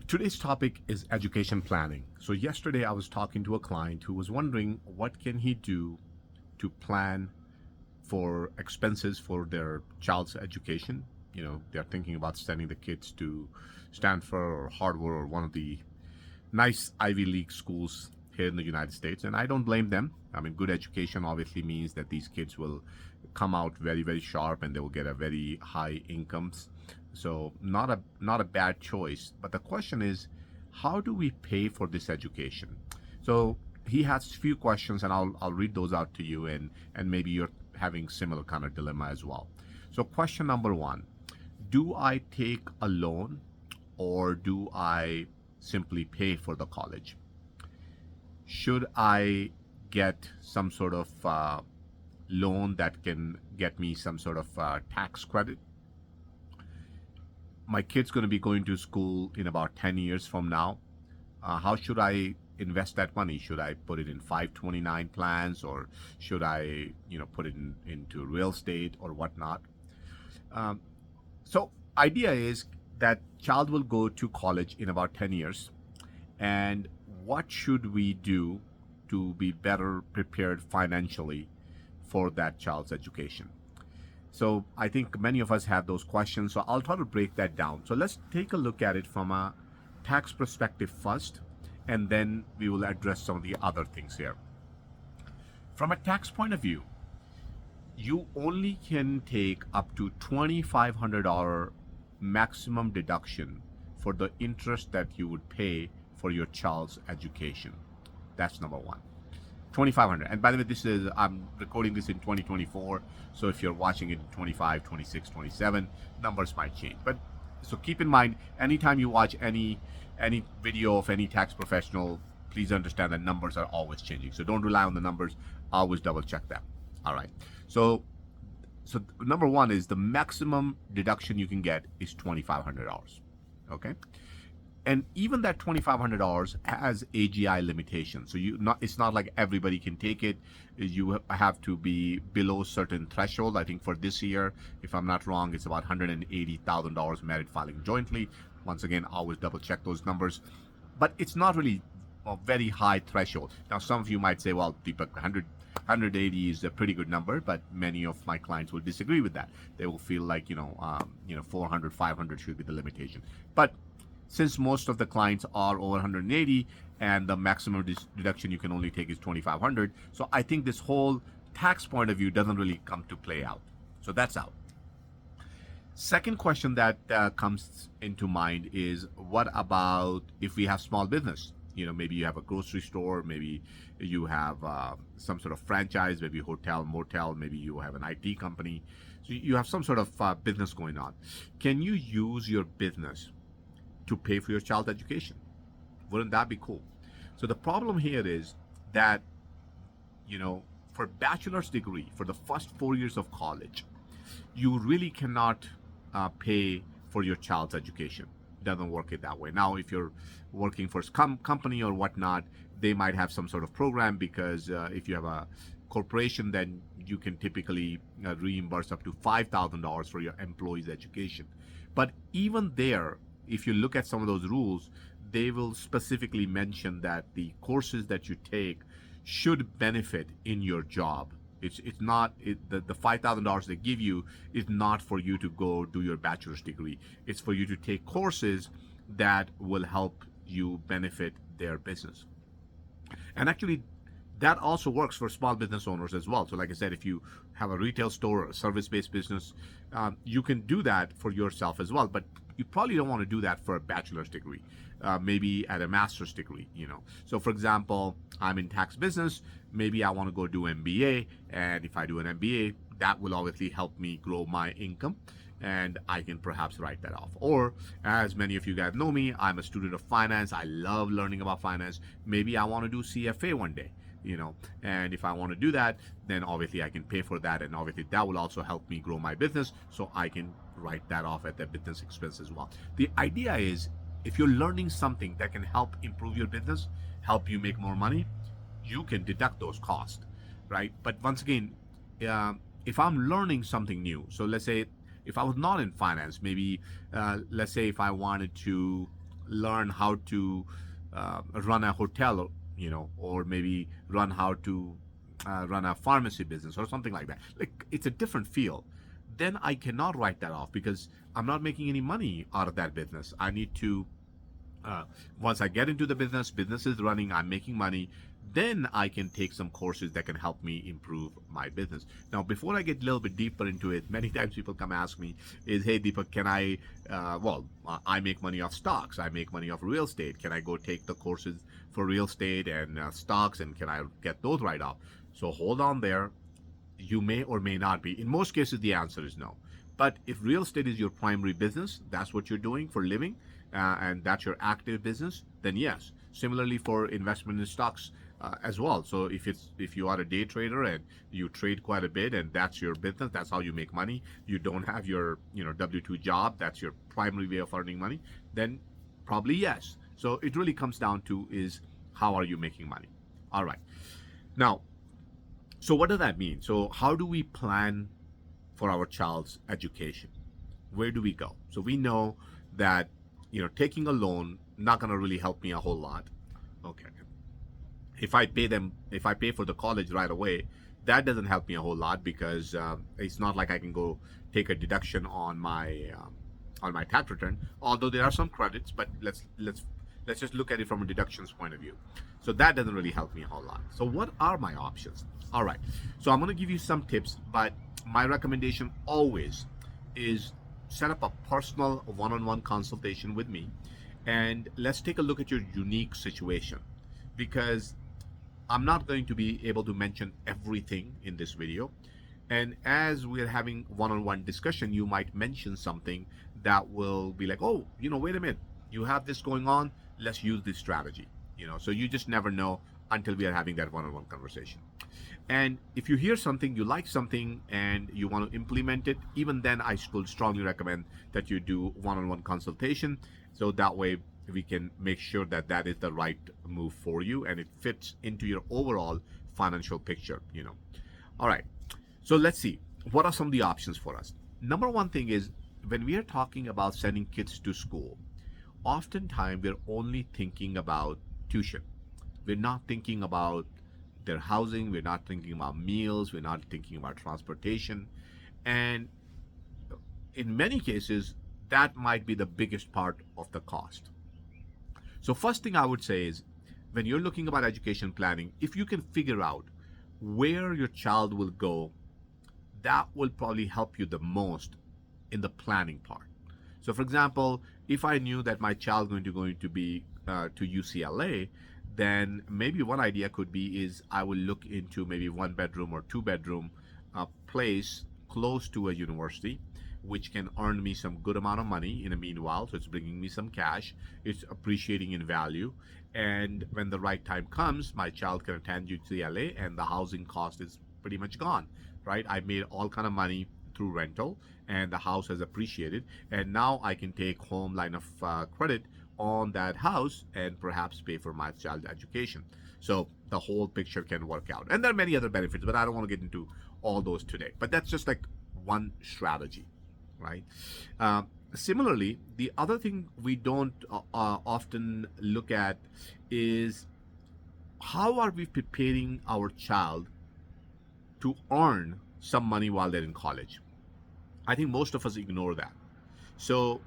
Today's topic is education planning. So yesterday I was talking to a client who was wondering what can he do to plan for expenses for their child's education. They're thinking about sending the kids to Stanford or Harvard or one of the nice Ivy League schools here in the United States, and I don't blame them. I mean, good education obviously means that these kids will come out very, very sharp, and they will get a very high incomes. So not a bad choice. But the question is, how do we pay for this education? So he has a few questions, and I'll read those out to you, and maybe you're having similar kind of dilemma as well. So question number one: do I take a loan, or do I simply pay for the college? Should I get some sort of loan that can get me some sort of tax credit? My kid's going to be going to school in about 10 years from now. How should I invest that money? Should I put it in 529 plans, or should I, put it into real estate or whatnot? Um, so idea is that child will go to college in about 10 years, and what should we do to be better prepared financially for that child's education? So I think many of us have those questions. So I'll try to break that down. So let's take a look at it from a tax perspective first, and then we will address some of the other things here. From a tax point of view, you only can take up to $2,500 maximum deduction for the interest that you would pay for your child's education. That's number one. 2,500. And by the way, I'm recording this in 2024. So if you're watching it in 25, 26, 27, numbers might change. But so keep in mind, anytime you watch any video of any tax professional, please understand that numbers are always changing. So don't rely on the numbers. Always double check them. All right. So number one is the maximum deduction you can get is $2,500. Okay. And even that $2,500 has AGI limitations. So it's not like everybody can take it. You have to be below certain threshold. I think for this year, if I'm not wrong, it's about $180,000 merit filing jointly. Once again, always double check those numbers. But it's not really a very high threshold. Now, some of you might say, well, Deepak, 180 is a pretty good number, but many of my clients will disagree with that. They will feel like, 400, 500 should be the limitation. But since most of the clients are over 180 and the maximum deduction you can only take is 2,500, so I think this whole tax point of view doesn't really come to play out. So that's out. Second question that comes into mind is, what about if we have small business? Maybe you have a grocery store, maybe you have some sort of franchise, maybe hotel, motel, maybe you have an IT company. So you have some sort of business going on. Can you use your business to pay for your child's education? Wouldn't that be cool? So the problem here is that, for bachelor's degree, for the first 4 years of college, you really cannot pay for your child's education. It doesn't work it that way. Now, if you're working for a company or whatnot, they might have some sort of program, because if you have a corporation, then you can typically reimburse up to $5,000 for your employees' education. But even there, if you look at some of those rules, they will specifically mention that the courses that you take should benefit in your job. It's not the $5,000 they give you is not for you to go do your bachelor's degree. It's for you to take courses that will help you benefit their business. And actually, that also works for small business owners as well. So like I said, if you have a retail store or a service-based business, you can do that for yourself as well. But you probably don't want to do that for a bachelor's degree, maybe at a master's degree. So for example, I'm in tax business. Maybe I want to go do MBA. And if I do an MBA, that will obviously help me grow my income, and I can perhaps write that off. Or, as many of you guys know me, I'm a student of finance. I love learning about finance. Maybe I want to do CFA one day. And if I want to do that, then obviously I can pay for that, and obviously that will also help me grow my business, so I can write that off at the business expense as well. The idea is, if you're learning something that can help improve your business, help you make more money, you can deduct those costs, right? But once again, if I'm learning something new, so let's say if I was not in finance, maybe let's say if I wanted to learn how to run a hotel, or maybe run how to run a pharmacy business or something like that. Like, it's a different field. Then I cannot write that off because I'm not making any money out of that business. I need to uh, once I get into the business is running, I'm making money, then I can take some courses that can help me improve my business. Now, before I get a little bit deeper into it, many times people come ask me, is, hey, Deepak, can I, I make money off stocks, I make money off real estate. Can I go take the courses for real estate and stocks, and can I get those right off? So hold on there. You may or may not be. In most cases, the answer is no. But if real estate is your primary business, that's what you're doing for living, and that's your active business, then yes. Similarly for investment in stocks as well. So if you are a day trader and you trade quite a bit and that's your business, that's how you make money. You don't have your W-2 job. That's your primary way of earning money. Then probably yes. So it really comes down to is how are you making money? All right. Now, so what does that mean? So how do we plan for our child's education? Where do we go? So we know that taking a loan not going to really help me a whole lot. Okay. If I pay for the college right away, that doesn't help me a whole lot because it's not like I can go take a deduction on my tax return. Although there are some credits, but let's just look at it from a deductions point of view. So that doesn't really help me a whole lot. So what are my options? All right. So I'm going to give you some tips, but my recommendation always is set up a personal one-on-one consultation with me, and let's take a look at your unique situation, because I'm not going to be able to mention everything in this video. And as we're having one-on-one discussion, you might mention something that will be like, oh, wait a minute, you have this going on, let's use this strategy. So you just never know until we are having that one-on-one conversation. And if you hear something, you like something, and you want to implement it, even then I would strongly recommend that you do one-on-one consultation. So that way we can make sure that that is the right move for you and it fits into your overall financial picture. All right. So let's see. What are some of the options for us? Number one thing is, when we are talking about sending kids to school, oftentimes we're only thinking about tuition. We're not thinking about their housing. We're not thinking about meals. We're not thinking about transportation. And in many cases, that might be the biggest part of the cost. So first thing I would say is, when you're looking about education planning, if you can figure out where your child will go, that will probably help you the most in the planning part. So for example, if I knew that my child going to be to UCLA, then maybe one idea could be is I will look into maybe 1 bedroom or 2 bedroom place close to a university, which can earn me some good amount of money in the meanwhile. So it's bringing me some cash, it's appreciating in value, and when the right time comes, my child can attend UCLA and the housing cost is pretty much gone, right? I made all kind of money through rental and the house has appreciated, and now I can take home line of credit on that house and perhaps pay for my child's education. So the whole picture can work out, and there are many other benefits, but I don't want to get into all those today. But that's just like one strategy, right? Similarly, the other thing we don't often look at is, how are we preparing our child to earn some money while they're in college? I think most of us ignore that. So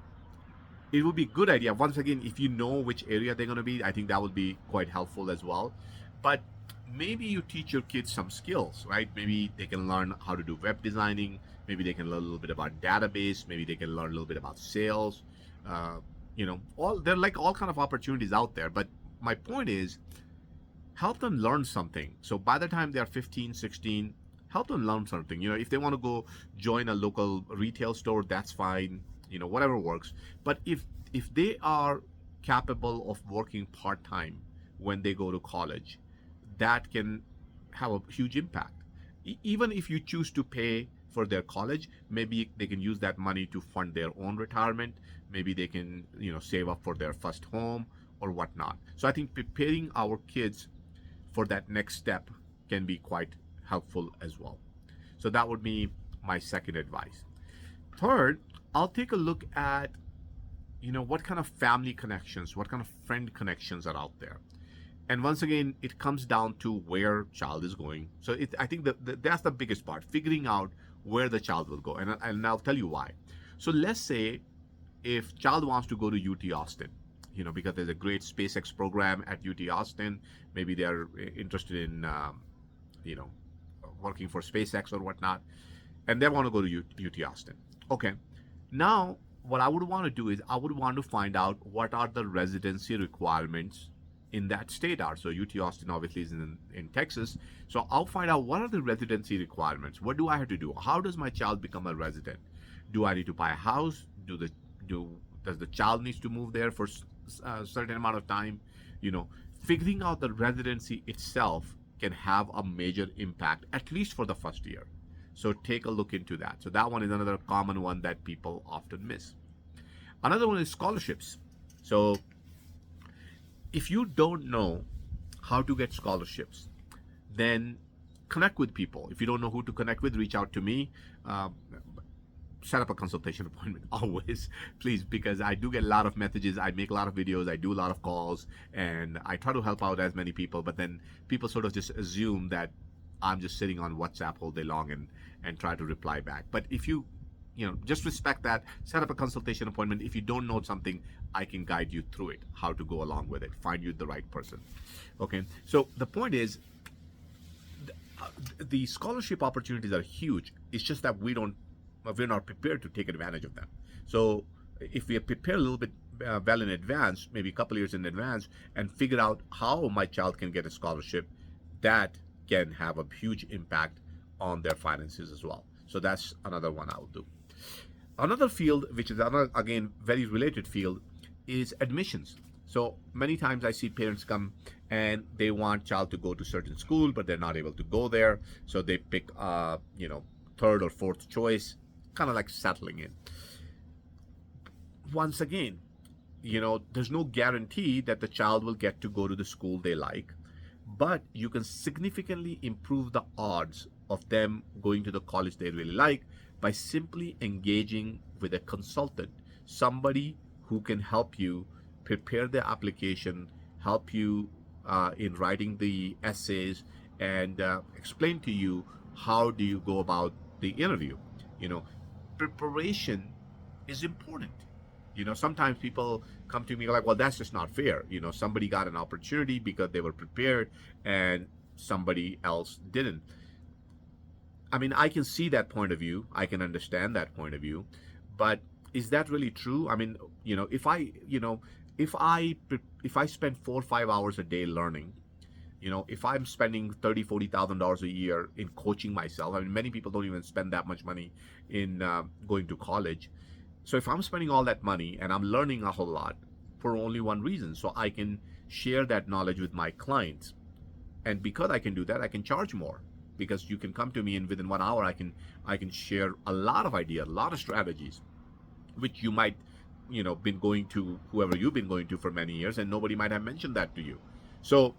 it would be a good idea, once again, if you know which area they're going to be, I think that would be quite helpful as well. But maybe you teach your kids some skills, right? Maybe they can learn how to do web designing, maybe they can learn a little bit about database, maybe they can learn a little bit about sales. All there are like all kind of opportunities out there, but my point is, help them learn something. So by the time they are 15, 16, help them learn something. If they want to go join a local retail store, that's fine, whatever works. But if they are capable of working part-time when they go to college, that can have a huge impact. Even if you choose to pay for their college, maybe they can use that money to fund their own retirement. Maybe they can save up for their first home or whatnot. So I think preparing our kids for that next step can be quite helpful as well. So that would be my second advice. Third, I'll take a look at what kind of family connections, what kind of friend connections are out there. And once again, it comes down to where child is going. So I think that's the biggest part, figuring out where the child will go. And I'll tell you why. So let's say if child wants to go to UT Austin, because there's a great SpaceX program at UT Austin, maybe they're interested in, you know, working for SpaceX or whatnot, and they want to go to UT Austin. Okay, now what I would want to do is I would want to find out what are the residency requirements in that state are. So UT Austin obviously is in Texas. So I'll find out what are the residency requirements. What do I have to do? How does my child become a resident? Do I need to buy a house? Does the child needs to move there for a certain amount of time? Figuring out the residency itself can have a major impact, at least for the first year. So take a look into that. So that one is another common one that people often miss. Another one is scholarships. So if you don't know how to get scholarships, then connect with people. If you don't know who to connect with, reach out to me. Set up a consultation appointment always, please, because I do get a lot of messages. I make a lot of videos. I do a lot of calls, and I try to help out as many people. But then people sort of just assume that I'm just sitting on WhatsApp all day long and try to reply back. But if you just respect that, set up a consultation appointment. If you don't know something, I can guide you through it, how to go along with it, find you the right person. Okay, so the point is, the scholarship opportunities are huge. It's just that we're not prepared to take advantage of them. So if we prepare a little bit well in advance, maybe a couple years in advance, and figure out how my child can get a scholarship, that can have a huge impact on their finances as well. So that's another one I'll do. Another field, which is another, again, very related field, is admissions. So many times I see parents come and they want child to go to certain school, but they're not able to go there. So they pick, third or fourth choice, kind of like settling in. Once again, there's no guarantee that the child will get to go to the school they like, but you can significantly improve the odds of them going to the college they really like by simply engaging with a consultant, somebody who can help you prepare the application, help you in writing the essays, and explain to you how do you go about the interview. Preparation is important. Sometimes people come to me like, well, that's just not fair. Somebody got an opportunity because they were prepared and somebody else didn't. I mean, I can see that point of view. I can understand that point of view, but is that really true? I mean, if I spend 4 or 5 hours a day learning, if I'm spending $30,000-$40,000 a year in coaching myself, I mean, many people don't even spend that much money in going to college. So if I'm spending all that money and I'm learning a whole lot for only one reason, so I can share that knowledge with my clients, and because I can do that, I can charge more, because you can come to me and within 1 hour I can share a lot of ideas, a lot of strategies, which you might been going to whoever you've been going to for many years, and nobody might have mentioned that to you. So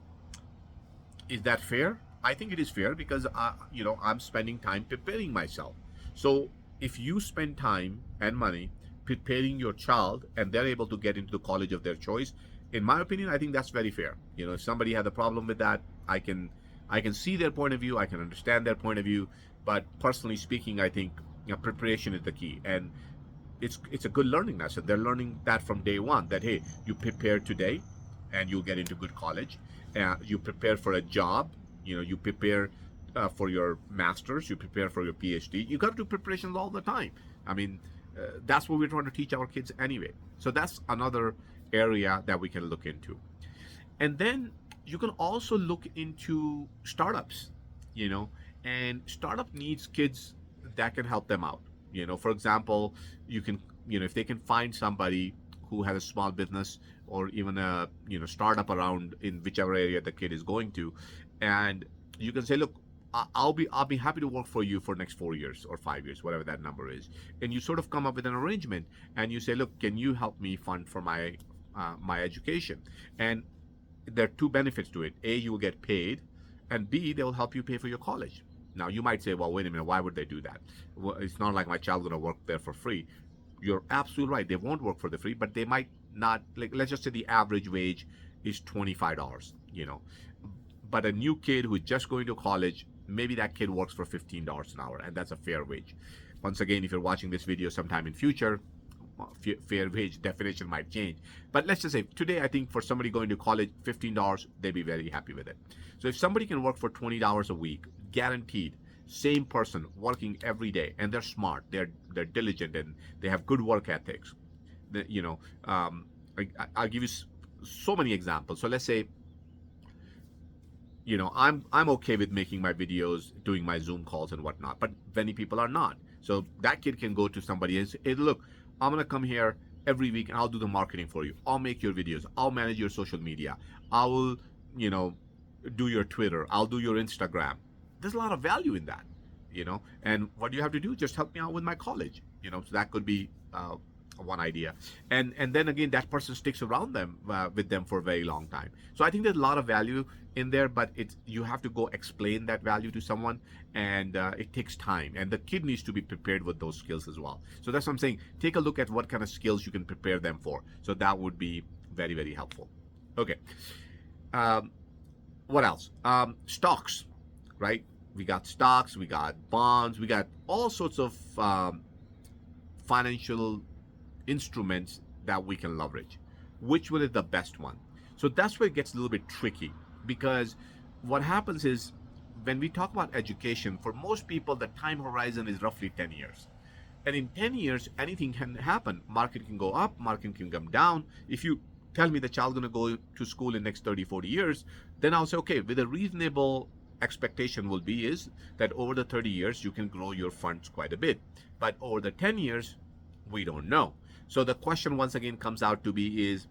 is that fair? I think it is fair, because I'm spending time preparing myself. So if you spend time and money preparing your child and they're able to get into the college of their choice, in my opinion, I think that's very fair. If somebody has a problem with that, I can see their point of view, I can understand their point of view, but personally speaking, I think preparation is the key, and it's a good learning lesson. They're learning that from day one, that hey, you prepare today and you'll get into good college. You prepare for a job, you prepare for your master's, you prepare for your PhD. You got to do preparations all the time. I mean, that's what we're trying to teach our kids anyway. So that's another area that we can look into. And then you can also look into startups, and startup needs kids that can help them out. For example, you can, if they can find somebody who has a small business or even a startup around in whichever area the kid is going to, and you can say, look, I'll be happy to work for you for next 4 years or 5 years, whatever that number is, and you sort of come up with an arrangement, and you say, look, can you help me fund for my my education? And there are two benefits to it. A, you will get paid, and B, they will help you pay for your college. Now you might say, well, wait a minute, why would they do that? Well, it's not like my child's going to work there for free. you're absolutely right. They won't work for the free, but they might not. Like, let's just say the average wage is $25. But a new kid who's just going to college, maybe that kid works for $15 an hour, and that's a fair wage. Once again, if you're watching this video sometime in future, fair wage definition might change. But let's just say today, I think for somebody going to college, $15, they'd be very happy with it. So if somebody can work for $20 a week, guaranteed, same person working every day, and they're smart, they're diligent, and they have good work ethics. I'll give you so many examples. So let's say, I'm okay with making my videos, doing my Zoom calls and whatnot, but many people are not. So that kid can go to somebody and say, hey, look, I'm gonna come here every week and I'll do the marketing for you. I'll make your videos. I'll manage your social media. I will, do your Twitter. I'll do your Instagram. There's a lot of value in that, and what do you have to do? Just help me out with my college, so that could be one idea. And then again, that person sticks around with them for a very long time. So I think there's a lot of value in there, but you have to go explain that value to someone, and it takes time, and the kid needs to be prepared with those skills as well. So that's what I'm saying. Take a look at what kind of skills you can prepare them for. So that would be very, very helpful. Okay. What else? Stocks, right? We got stocks, we got bonds, we got all sorts of financial instruments that we can leverage. Which one is the best one? So that's where it gets a little bit tricky, because what happens is when we talk about education, for most people, the time horizon is roughly 10 years. And in 10 years, anything can happen. Market can go up, market can come down. If you tell me the child's going to go to school in the next 30, 40 years, then I'll say, okay, with a reasonable expectation will be is that over the 30 years, you can grow your funds quite a bit. But over the 10 years, we don't know. So the question once again comes out to be is,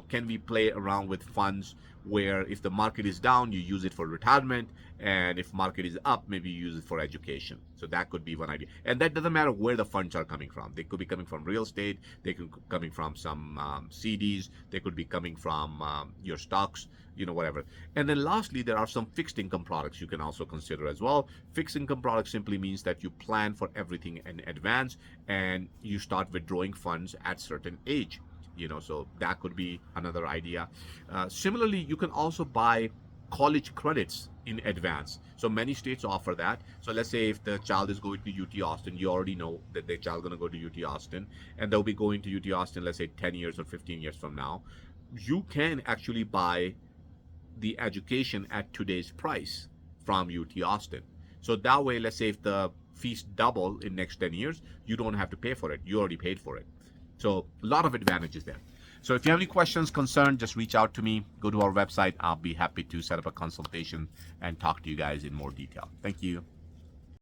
can we play around with funds where if the market is down, you use it for retirement, and if market is up, maybe you use it for education. So that could be one idea. And that doesn't matter where the funds are coming from. They could be coming from real estate. They could be coming from some CDs. They could be coming from your stocks, whatever. And then lastly, there are some fixed income products you can also consider as well. Fixed income products simply means that you plan for everything in advance and you start withdrawing funds at certain age. So that could be another idea. Similarly, you can also buy college credits in advance. So many states offer that. So let's say if the child is going to UT Austin, you already know that the child is going to go to UT Austin, and they'll be going to UT Austin, let's say 10 years or 15 years from now. You can actually buy the education at today's price from UT Austin. So that way, let's say if the fees double in next 10 years, you don't have to pay for it. You already paid for it. So a lot of advantages there. So if you have any questions, concerns, just reach out to me. Go to our website. I'll be happy to set up a consultation and talk to you guys in more detail. Thank you.